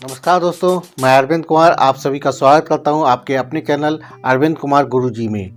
नमस्कार दोस्तों, मैं अरविंद कुमार आप सभी का स्वागत करता हूं आपके अपने चैनल अरविंद कुमार गुरुजी में।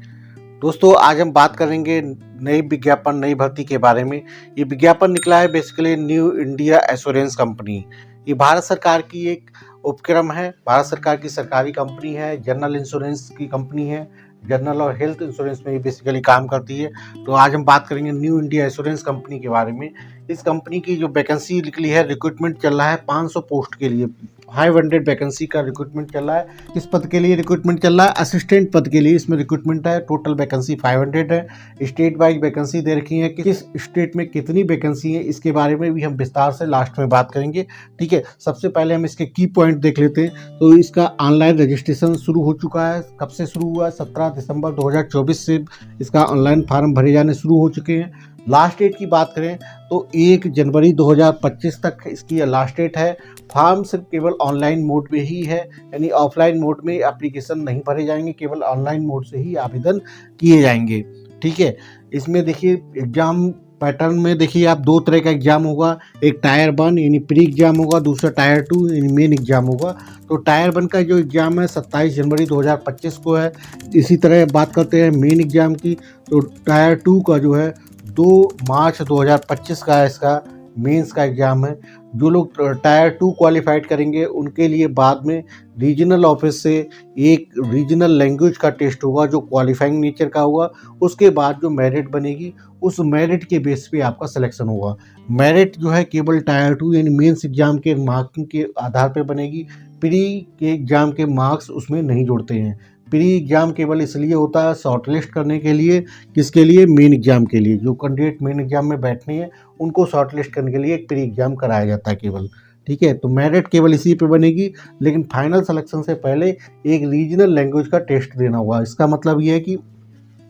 दोस्तों, आज हम बात करेंगे नई विज्ञापन नई भर्ती के बारे में। ये विज्ञापन निकला है basically new India assurance company. ये भारत सरकार की एक उपक्रम है, भारत सरकार की सरकारी कंपनी है, जनरल इंश्योरेंस की कंपनी है, जनरल और हेल्थ इंश्योरेंस में ये बेसिकली काम करती है। तो आज हम बात करेंगे न्यू इंडिया एश्योरेंस कंपनी के बारे में। इस कंपनी की जो वैकेंसी निकली है, रिक्रूटमेंट चल रहा है 500 पोस्ट के लिए, 500 वैकेंसी का रिक्रूटमेंट चल रहा है। किस पद के लिए रिक्रूटमेंट चल रहा है? असिस्टेंट पद के लिए इसमें रिक्रूटमेंट है। टोटल वैकेंसी 500 है। स्टेट वाइज वैकेंसी दे रखी है, किस स्टेट में कितनी वैकेंसी है इसके बारे में भी हम विस्तार से लास्ट में बात करेंगे। ठीक है, सबसे पहले हम इसके की पॉइंट देख लेते हैं। तो इसका ऑनलाइन रजिस्ट्रेशन शुरू हो चुका है। कब से शुरू हुआ है? 17 दिसंबर 2024 से इसका ऑनलाइन फॉर्म भरे जाने शुरू हो चुके हैं। लास्ट डेट की बात करें तो 1 जनवरी 2025 तक इसकी लास्ट डेट है। फॉर्म सिर्फ केवल ऑनलाइन मोड में ही है, यानी ऑफलाइन मोड में एप्लीकेशन नहीं भरे जाएंगे, केवल ऑनलाइन मोड से ही आवेदन किए जाएंगे। ठीक है, इसमें देखिए एग्जाम पैटर्न में देखिए आप दो तरह का एग्जाम होगा। एक टायर 1 यानी प्री एग्जाम होगा, दूसरा टायर 2 यानी मेन एग्जाम होगा। तो टायर 1 का जो एग्जाम है 27 जनवरी 2025 को है। इसी तरह बात करते हैं मेन एग्जाम की, तो टायर 2 का जो है 2 मार्च 2025 का इसका मेंस का एग्ज़ाम है। जो लोग टायर 2 क्वालिफाइड करेंगे उनके लिए बाद में रीजनल ऑफिस से एक रीजनल लैंग्वेज का टेस्ट होगा जो क्वालिफाइंग नेचर का होगा। उसके बाद जो मेरिट बनेगी उस मेरिट के बेस पे आपका सिलेक्शन होगा। मेरिट जो है केवल टायर 2 यानी मेंस एग्जाम के मार्किंग के आधार पर बनेगी। प्री के एग्ज़ाम के मार्क्स उसमें नहीं जुड़ते हैं। प्री एग्ज़ाम केवल इसलिए होता है शॉर्टलिस्ट करने के लिए, किसके लिए? मेन एग्ज़ाम के लिए। जो कैंडिडेट मेन एग्ज़ाम में बैठने हैं उनको शॉर्टलिस्ट करने के लिए एक प्री एग्ज़ाम कराया जाता है केवल। ठीक है, तो मेरिट केवल इसी पे बनेगी, लेकिन फाइनल सिलेक्शन से पहले एक रीजनल लैंग्वेज का टेस्ट देना होगा। इसका मतलब ये है कि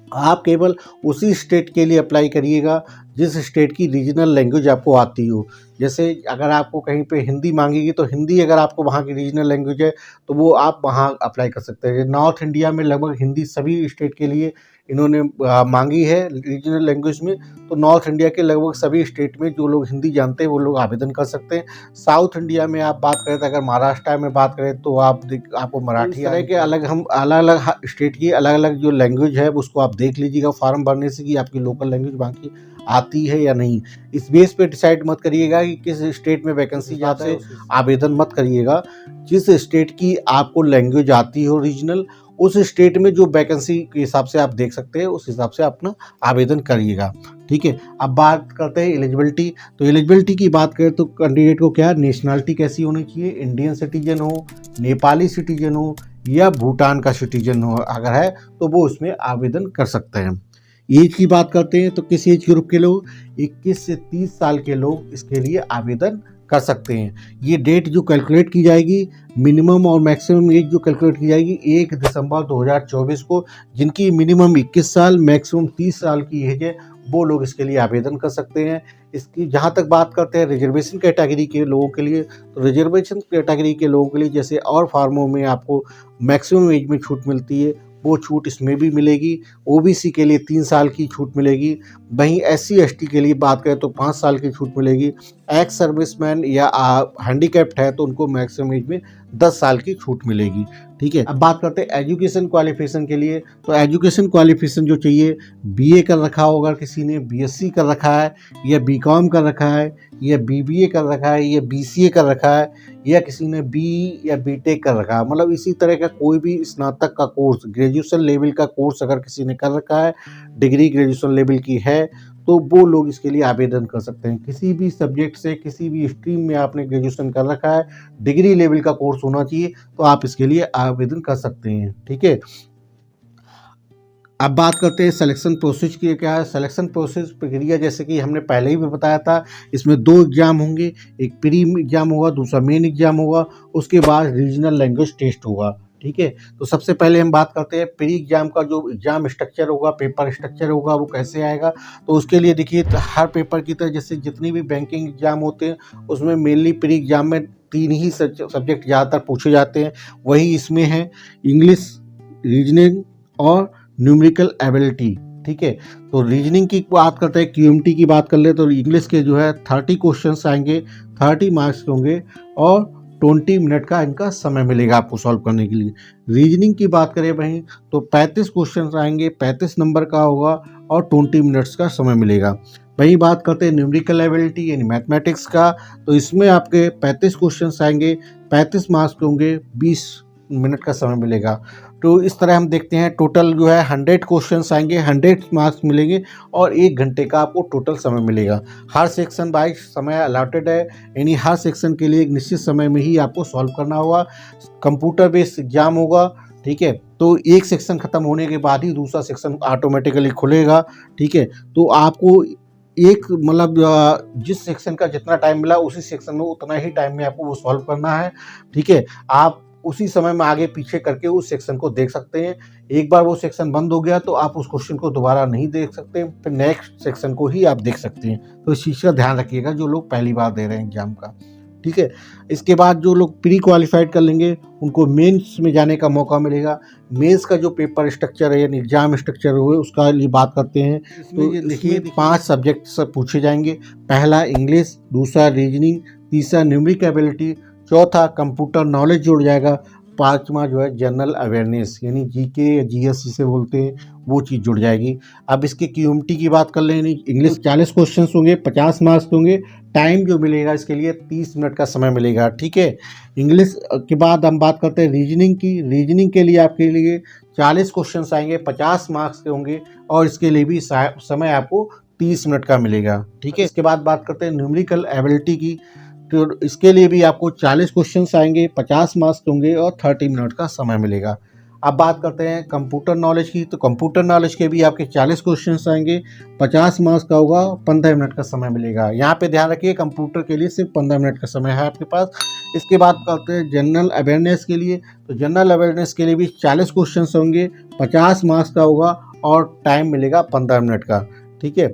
आप केवल उसी स्टेट के लिए अप्लाई करिएगा जिस स्टेट की रीजनल लैंग्वेज आपको आती हो। जैसे अगर आपको कहीं पे हिंदी मांगेगी तो हिंदी अगर आपको वहाँ की रीजनल लैंग्वेज है तो वो आप वहाँ अप्लाई कर सकते हैं। नॉर्थ इंडिया में लगभग हिंदी सभी स्टेट के लिए इन्होंने मांगी है रीजनल लैंग्वेज में। तो नॉर्थ इंडिया के लगभग सभी स्टेट में जो लोग हिंदी जानते हैं वो लोग आवेदन कर सकते हैं। साउथ इंडिया में आप बात करें तो अगर महाराष्ट्र में बात करें तो आपको मराठी तरह के अलग हम अलग अलग स्टेट की अलग अलग जो लैंग्वेज है उसको आप देख लीजिएगा फॉर्म भरने से कि आपकी लोकल लैंग्वेज बाकी आती है या नहीं। इस बेस पे डिसाइड मत करिएगा कि किस स्टेट में वैकेंसी ज़्यादा है, आवेदन मत करिएगा। जिस स्टेट की आपको लैंग्वेज आती हो रीजनल, उस स्टेट में जो वैकेंसी के हिसाब से आप देख सकते हैं उस हिसाब से अपना आवेदन करिएगा। ठीक है, अब बात करते हैं एलिजिबिलिटी। तो एलिजिबिलिटी की बात करें तो कैंडिडेट को क्या नेशनलिटी कैसी होनी चाहिए? इंडियन सिटीजन हो, नेपाली सिटीजन हो या भूटान का सिटीजन हो अगर है तो वो उसमें आवेदन कर सकते हैं। एज की बात करते हैं तो किस एज ग्रुप के लोग? 21 से 30 साल के लोग इसके लिए आवेदन कर सकते हैं। ये डेट जो कैलकुलेट की जाएगी, मिनिमम और मैक्सिमम एज जो कैलकुलेट की जाएगी 1 दिसंबर 2024 को। जिनकी मिनिमम 21 साल मैक्सिमम 30 साल की एज है वो लोग इसके लिए आवेदन कर सकते हैं। इसकी जहाँ तक बात करते हैं रिजर्वेशन कैटेगरी के लोगों के लिए, तो रिजर्वेशन कैटेगरी के लोगों के लिए जैसे और फार्मों में आपको मैक्सिमम एज में छूट मिलती है वो छूट इसमें भी मिलेगी। ओबीसी के लिए 3 साल की छूट मिलेगी। वहीं एससी एसटी के लिए बात करें तो 5 साल की छूट मिलेगी। एक्स सर्विसमैन या हैंडीकैप्ड है तो उनको मैक्सिमम एज में 10 साल की छूट मिलेगी। ठीक है, अब बात करते हैं एजुकेशन क्वालिफिकेशन के लिए। तो एजुकेशन क्वालिफिकेशन जो चाहिए, बीए कर रखा होगा, किसी ने बीएससी कर रखा है या बीकॉम कर रखा है या बीबीए कर रखा है या बीसीए कर रखा है या किसी ने बी या बीटेक कर रखा है, मतलब इसी तरह का कोई भी स्नातक का कोर्स, ग्रेजुएशन लेवल का कोर्स अगर किसी ने कर रखा है, डिग्री ग्रेजुएशन लेवल की है तो वो लोग इसके लिए आवेदन कर सकते हैं। किसी भी सब्जेक्ट से किसी भी स्ट्रीम में आपने ग्रेजुएशन कर रखा है, डिग्री लेवल का कोर्स होना चाहिए तो आप इसके लिए आवेदन कर सकते हैं। ठीक है, अब बात करते हैं सिलेक्शन प्रोसेस की। क्या है सिलेक्शन प्रोसेस प्रक्रिया? जैसे कि हमने पहले ही भी बताया था, इसमें 2 एग्जाम होंगे, एक प्री एग्जाम होगा, दूसरा मेन एग्जाम होगा, उसके बाद रीजनल लैंग्वेज टेस्ट होगा। ठीक है, तो सबसे पहले हम बात करते हैं प्री एग्जाम का जो एग्जाम स्ट्रक्चर होगा, पेपर स्ट्रक्चर होगा वो कैसे आएगा। तो उसके लिए देखिए हर पेपर की तरह जैसे जितनी भी बैंकिंग एग्जाम होते हैं उसमें मेनली प्री एग्जाम में 3 ही सब्जेक्ट ज़्यादातर पूछे जाते हैं, वही इसमें है इंग्लिश, रीजनिंग और न्यूमेरिकल एबिलिटी। ठीक है, तो रीजनिंग की बात करते हैं, क्यूएमटी की बात कर ले तो इंग्लिश के जो है 30 क्वेश्चंस आएंगे, 30 मार्क्स होंगे और 20 मिनट का इनका समय मिलेगा आपको सॉल्व करने के लिए। रीजनिंग की बात करें वहीं तो 35 क्वेश्चन आएंगे, 35 नंबर का होगा और 20 मिनट्स का समय मिलेगा। वहीं बात करते हैं न्यूमेरिकल एबिलिटी यानी मैथमेटिक्स का, तो इसमें आपके 35 क्वेश्चंस आएंगे, 35 मार्क्स के होंगे, 20 मिनट का समय मिलेगा। तो इस तरह हम देखते हैं टोटल जो है 100 क्वेश्चंस आएंगे, 100 मार्क्स मिलेंगे और 1 घंटे का आपको टोटल समय मिलेगा। हर सेक्शन वाइज समय अलॉटेड है, यानी हर सेक्शन के लिए एक निश्चित समय में ही आपको सॉल्व करना होगा। कंप्यूटर बेस्ड एग्जाम होगा, ठीक है। तो एक सेक्शन ख़त्म होने के बाद ही दूसरा सेक्शन ऑटोमेटिकली खुलेगा, ठीक है। तो आपको एक मतलब जिस सेक्शन का जितना टाइम मिला उसी सेक्शन में उतना ही टाइम में आपको वो सॉल्व करना है, ठीक है। आप उसी समय में आगे पीछे करके उस सेक्शन को देख सकते हैं। एक बार वो सेक्शन बंद हो गया तो आप उस क्वेश्चन को दोबारा नहीं देख सकते, फिर नेक्स्ट सेक्शन को ही आप देख सकते हैं। तो इस चीज़ का ध्यान रखिएगा जो लोग पहली बार दे रहे हैं एग्जाम का, ठीक है। इसके बाद जो लोग प्री क्वालिफाइड कर लेंगे उनको मेंस में जाने का मौका मिलेगा। मेंस का जो पेपर स्ट्रक्चर है यानी एग्जाम स्ट्रक्चर हुए उसका लिए बात करते हैं। तो देखिए 5 सब्जेक्ट सब पूछे जाएंगे। पहला इंग्लिश, दूसरा रीजनिंग, तीसरा न्यूमेरिकल एबिलिटी, चौथा कंप्यूटर नॉलेज जुड़ जाएगा, पांचवा जो है जनरल अवेयरनेस यानी जीके या जीएस जिसे बोलते हैं वो चीज़ जुड़ जाएगी। अब इसके क्यूएमटी की बात कर लें, इंग्लिश 40 क्वेश्चन होंगे, 50 मार्क्स होंगे। टाइम जो मिलेगा इसके लिए 30 मिनट का समय मिलेगा, ठीक है। इंग्लिश के बाद हम बात करते हैं रीजनिंग की। रीजनिंग के लिए आपके लिए 40 क्वेश्चन आएंगे, 50 मार्क्स के होंगे और इसके लिए भी समय आपको 30 मिनट का मिलेगा, ठीक है। इसके बाद बात करते हैं न्यूमेरिकल एबिलिटी की। तो इसके लिए भी आपको 40 क्वेश्चंस आएंगे, 50 मार्क्स होंगे और 30 मिनट का समय मिलेगा। अब बात करते हैं कंप्यूटर नॉलेज की। तो कंप्यूटर नॉलेज के भी आपके 40 क्वेश्चंस आएंगे, 50 मार्क्स का होगा, 15 मिनट का समय मिलेगा। यहाँ पे ध्यान रखिए कंप्यूटर के लिए सिर्फ 15 मिनट का समय है आपके पास। इसके बाद करते हैं जनरल अवेयरनेस के लिए। तो जनरल अवेयरनेस के लिए भी 40 क्वेश्चन होंगे, 50 मार्क्स का होगा और टाइम मिलेगा 15 मिनट का, ठीक है।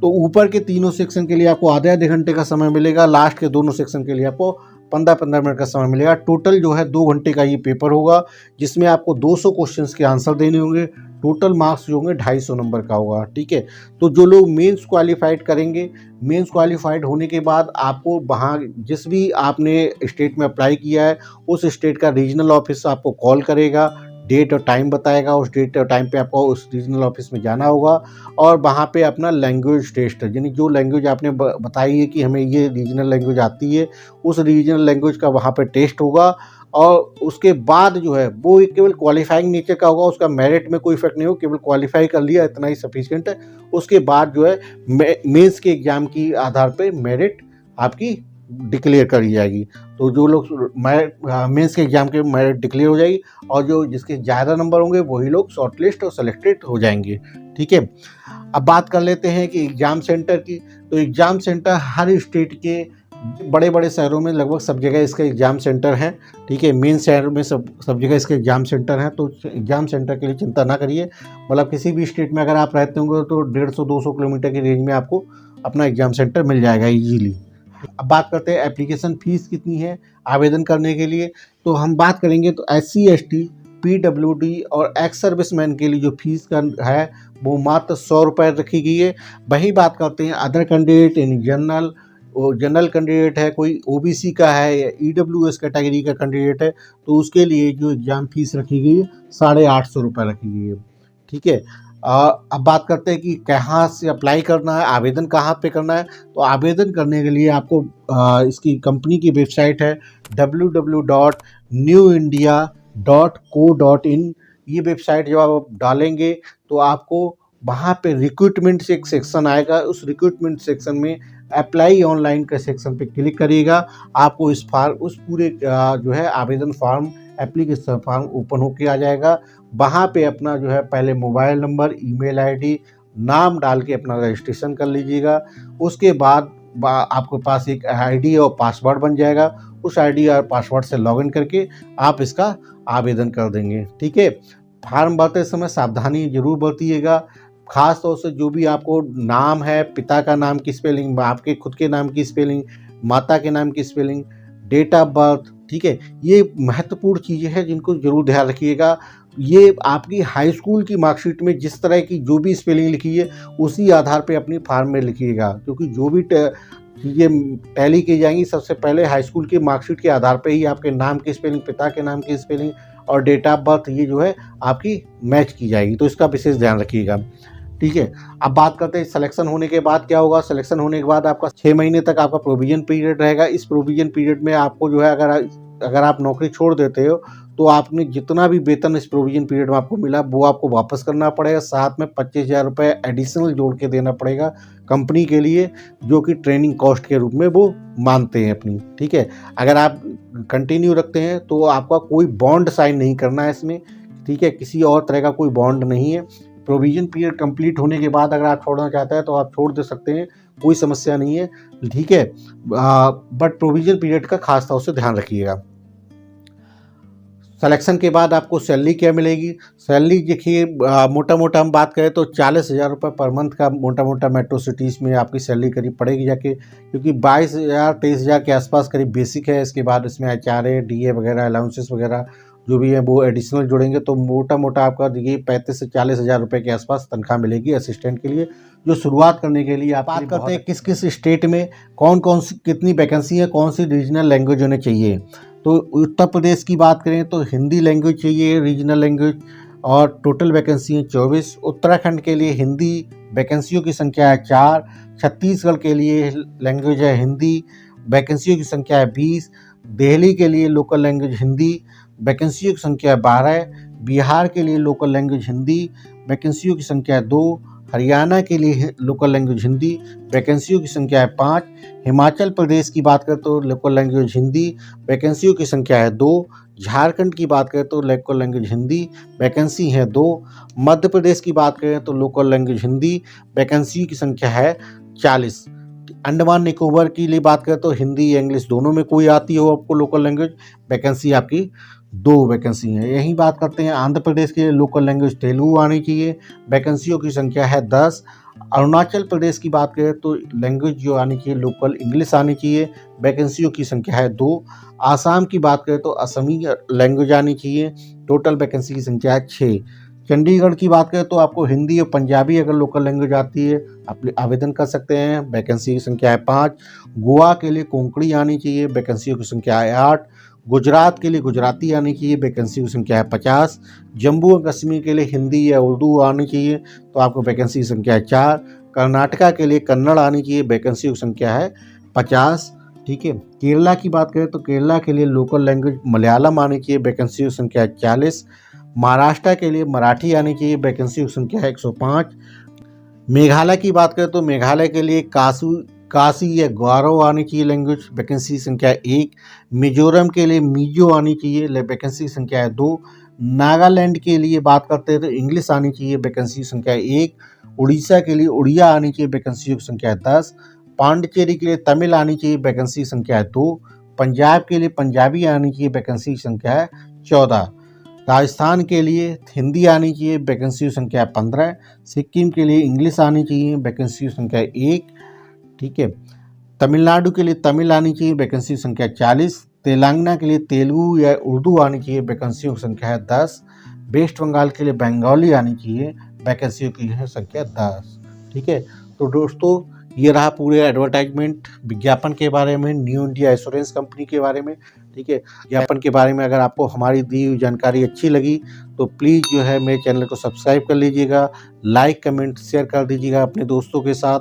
तो ऊपर के तीनों सेक्शन के लिए आपको आधे घंटे का समय मिलेगा, लास्ट के दोनों सेक्शन के लिए आपको 15-15 मिनट का समय मिलेगा। टोटल जो है 2 घंटे का ये पेपर होगा जिसमें आपको 200 क्वेश्चंस के आंसर देने होंगे। टोटल मार्क्स जो होंगे 250 नंबर का होगा, ठीक है। तो जो लोग मेंस क्वालिफाइड करेंगे, मेंस क्वालिफाइड होने के बाद आपको वहाँ जिस भी आपने स्टेट में अप्लाई किया है उस स्टेट का रीजनल ऑफिस आपको कॉल करेगा, डेट और टाइम बताएगा। उस डेट और टाइम पे आपको उस रीजनल ऑफिस में जाना होगा और वहाँ पे अपना लैंग्वेज टेस्ट यानी जो लैंग्वेज आपने बताई है कि हमें ये रीजनल लैंग्वेज आती है उस रीजनल लैंग्वेज का वहाँ पे टेस्ट होगा। और उसके बाद जो है वो केवल क्वालिफाइंग नेचर का होगा, उसका मेरिट में कोई इफेक्ट नहीं हो, केवल क्वालिफाई कर लिया इतना ही सफिशिएंट है। उसके बाद जो है मेंस के एग्ज़ाम की आधार पर मेरिट आपकी डिक्लेयर करी जाएगी। तो जो लोग मेंस के एग्ज़ाम के मेरिट डिक्लेयर हो जाएगी और जो जिसके ज़्यादा नंबर होंगे वही लोग शॉर्टलिस्ट और सेलेक्टेड हो जाएंगे, ठीक है। अब बात कर लेते हैं कि एग्ज़ाम सेंटर की। तो एग्ज़ाम सेंटर हर स्टेट के बड़े बड़े शहरों में लगभग सब जगह इसका एग्ज़ाम सेंटर है, ठीक है। मेन शहर में सब जगह इसके एग्ज़ाम सेंटर हैं। तो एग्ज़ाम सेंटर के लिए चिंता ना करिए, मतलब किसी भी स्टेट में अगर आप रहते होंगे तो 150-200 किलोमीटर की रेंज में आपको अपना एग्ज़ाम सेंटर मिल जाएगा ईजीली। अब बात करते हैं एप्लीकेशन फ़ीस कितनी है आवेदन करने के लिए। तो हम बात करेंगे तो SC ST PWD और एक्स सर्विसमैन के लिए जो फीस का है वो मात्र 100 रुपये रखी गई है। वही बात करते हैं अदर कैंडिडेट यानी जनरल कैंडिडेट है, कोई OBC का है या EWS कैटेगरी का कैंडिडेट है तो उसके लिए जो एग्ज़ाम फीस रखी गई है 850 रुपये रखी गई है, ठीक है। अब बात करते हैं कि कहाँ से अप्लाई करना है, आवेदन कहाँ पे करना है। तो आवेदन करने के लिए आपको इसकी कंपनी की वेबसाइट है www.newindia.co.in। ये वेबसाइट जब आप डालेंगे तो आपको वहाँ पे रिक्रूटमेंट से एक सेक्शन आएगा, उस रिक्रूटमेंट सेक्शन में अप्लाई ऑनलाइन के सेक्शन पे क्लिक करिएगा। आपको उस पूरे जो है आवेदन फॉर्म एप्लीकेशन फॉर्म ओपन होके आ जाएगा। वहाँ पे अपना जो है पहले मोबाइल नंबर, ईमेल आईडी, नाम डाल के अपना रजिस्ट्रेशन कर लीजिएगा। उसके बाद आपके पास एक आईडी और पासवर्ड बन जाएगा। उस आईडी और पासवर्ड से लॉगिन करके आप इसका आवेदन कर देंगे, ठीक है। फॉर्म भरते समय सावधानी जरूर बरतिएगा, खास तौर से जो भी आपको नाम है, पिता का नाम की स्पेलिंग, आपके खुद के नाम की स्पेलिंग, माता के नाम की स्पेलिंग, डेट ऑफ बर्थ, ठीक है। ये महत्वपूर्ण चीज़ें हैं जिनको जरूर ध्यान रखिएगा। ये आपकी हाई स्कूल की मार्कशीट में जिस तरह की जो भी स्पेलिंग लिखी है उसी आधार पे अपनी फॉर्म में लिखिएगा, क्योंकि जो भी चीज़ें टैली की जाएंगी। सबसे पहले हाई स्कूल की मार्कशीट के आधार पे ही आपके नाम की स्पेलिंग, पिता के नाम की स्पेलिंग और डेट ऑफ बर्थ ये जो है आपकी मैच की जाएगी, तो इसका विशेष ध्यान रखिएगा। ठीक है, अब बात करते हैं सिलेक्शन होने के बाद क्या होगा। सिलेक्शन होने के बाद आपका 6 महीने तक आपका प्रोविजन पीरियड रहेगा। इस प्रोविजन पीरियड में आपको जो है अगर आप नौकरी छोड़ देते हो तो आपने जितना भी वेतन इस प्रोविजन पीरियड में आपको मिला वो आपको वापस करना पड़ेगा। साथ में 25,000 रुपये एडिशनल जोड़ के देना पड़ेगा कंपनी के लिए, जो कि ट्रेनिंग कॉस्ट के रूप में वो मानते हैं अपनी। ठीक है, अगर आप कंटिन्यू रखते हैं तो आपका कोई बॉन्ड साइन नहीं करना है इसमें। ठीक है, किसी और तरह का कोई बॉन्ड नहीं है। प्रोविजन पीरियड कंप्लीट होने के बाद अगर आप छोड़ना चाहते हैं तो आप छोड़ दे सकते हैं, कोई समस्या नहीं है। ठीक है, बट प्रोविजन पीरियड का खास तौर से ध्यान रखिएगा। सिलेक्शन के बाद आपको सैलरी क्या मिलेगी। सैलरी देखिए, मोटा मोटा हम बात करें तो 40,000 रुपये पर मंथ का मोटा मोटा मेट्रो सिटीज़ में आपकी सैलरी करीब पड़ेगी जाके, क्योंकि 22,000 23,000 के आसपास करीब बेसिक है। इसके बाद इसमें HRA DA वगैरह अलाउंसेस वगैरह जो भी है वो एडिशनल जुड़ेंगे, तो मोटा मोटा आपका देखिए 35 से 40,000 रुपये के आसपास तनख्वाह मिलेगी असिस्टेंट के लिए, जो शुरुआत करने के लिए। आप बात करते हैं किस किस स्टेट में कौन कौन सी कितनी वैकेंसी है, कौन सी रीजनल लैंग्वेज होनी चाहिए। तो उत्तर प्रदेश की बात करें तो हिंदी लैंग्वेज चाहिए रीजनल लैंग्वेज, और टोटल वैकेंसी है 24। उत्तराखंड के लिए हिंदी वैकेंसियों की संख्या है 4। छत्तीसगढ़ के लिए लैंग्वेज है हिंदी, वैकेंसियों की संख्या है 20। दिल्ली के लिए लोकल लैंग्वेज हिंदी, वैकेंसियों की संख्या है 12। बिहार के लिए लोकल लैंग्वेज हिंदी, वैकेंसियों की संख्या है 2। हरियाणा के लिए लोकल लैंग्वेज हिंदी, वैकेंसियों की संख्या है 5। हिमाचल प्रदेश की बात करें तो लोकल लैंग्वेज हिंदी, वैकेंसियों की संख्या है 2। झारखंड की बात करें तो लोकल लैंग्वेज हिंदी, वैकेंसी है 2। मध्य प्रदेश की बात करें तो लोकल लैंग्वेज हिंदी, वैकेंसी की संख्या है 40। अंडमान निकोबार के लिए बात करें तो हिंदी या इंग्लिश दोनों में कोई आती हो आपको लोकल लैंग्वेज, वैकेंसी आपकी 2 वैकेंसी है। यही बात करते हैं आंध्र प्रदेश के लिए लोकल लैंग्वेज तेलुगु आनी चाहिए, वैकेंसियों की संख्या है 10। अरुणाचल प्रदेश की बात करें तो लैंग्वेज जो आनी चाहिए लोकल इंग्लिश आनी चाहिए, वैकेंसियों की संख्या है 2। आसाम की बात करें तो असमी लैंग्वेज आनी चाहिए, टोटल वैकेंसी की संख्या है 6। चंडीगढ़ की बात करें तो आपको हिंदी और पंजाबी अगर लोकल लैंग्वेज आती है आप आवेदन कर सकते हैं, वैकेंसी की संख्या है 5। गोवा के लिए कोंकणी आनी चाहिए, वैकेंसियों की संख्या है 8। गुजरात के लिए गुजराती आनी चाहिए, वैकेंसी की संख्या है 50। जम्मू और कश्मीर के लिए हिंदी या उर्दू आनी चाहिए, तो आपको वैकेंसी की संख्या है 4। कर्नाटका के लिए कन्नड़ आनी चाहिए, वैकेंसी की संख्या है 50। ठीक है, केरला की बात करें तो केरला के लिए लोकल लैंग्वेज मलयालम आनी चाहिए, वैकेंसी की संख्या है 40। महाराष्ट्र के लिए मराठी आनी चाहिए, वैकेंसी की संख्या है 105। मेघालय की बात करें तो मेघालय के लिए काशी या गारो आनी चाहिए लैंग्वेज, वैकेंसी की संख्या है 1। मिजोरम के लिए मिजो आनी चाहिए, वैकेंसी की संख्या है 2। नागालैंड के लिए बात करते हैं तो इंग्लिश आनी चाहिए, वैकेंसी की संख्या है 1। उड़ीसा के लिए उड़िया आनी चाहिए, वैकेंसी की संख्या है 10। पांडिचेरी के लिए तमिल आनी चाहिए, वैकेंसी की संख्या है 2। पंजाब के लिए पंजाबी आनी चाहिए, वैकेंसी की संख्या है 14। राजस्थान के लिए हिंदी आनी चाहिए, वैकेंसी की संख्या है 15। सिक्किम के लिए इंग्लिश आनी चाहिए, वैकेंसी की संख्या है 1। ठीक है, तमिलनाडु के लिए तमिल आनी चाहिए, वैकेंसी की संख्या 40। तेलंगाना के लिए तेलुगु या उर्दू आनी चाहिए, वैकेंसियों की संख्या है 10। वेस्ट बंगाल के लिए बंगाली आनी चाहिए, वैकेंसियों की है संख्या 10। ठीक है, तो दोस्तों ये रहा पूरे एडवर्टाइजमेंट विज्ञापन के बारे में, न्यू इंडिया एश्योरेंस कंपनी के बारे में। ठीक है, विज्ञापन के बारे में अगर आपको हमारी दी हुई जानकारी अच्छी लगी तो प्लीज़ जो है मेरे चैनल को सब्सक्राइब कर लीजिएगा, लाइक कमेंट शेयर कर दीजिएगा अपने दोस्तों के साथ।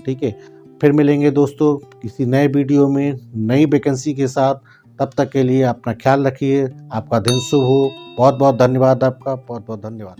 ठीक है, फिर मिलेंगे दोस्तों किसी नए वीडियो में नई वैकेंसी के साथ। तब तक के लिए अपना ख्याल रखिए, आपका दिन शुभ हो। बहुत बहुत धन्यवाद, आपका बहुत बहुत धन्यवाद।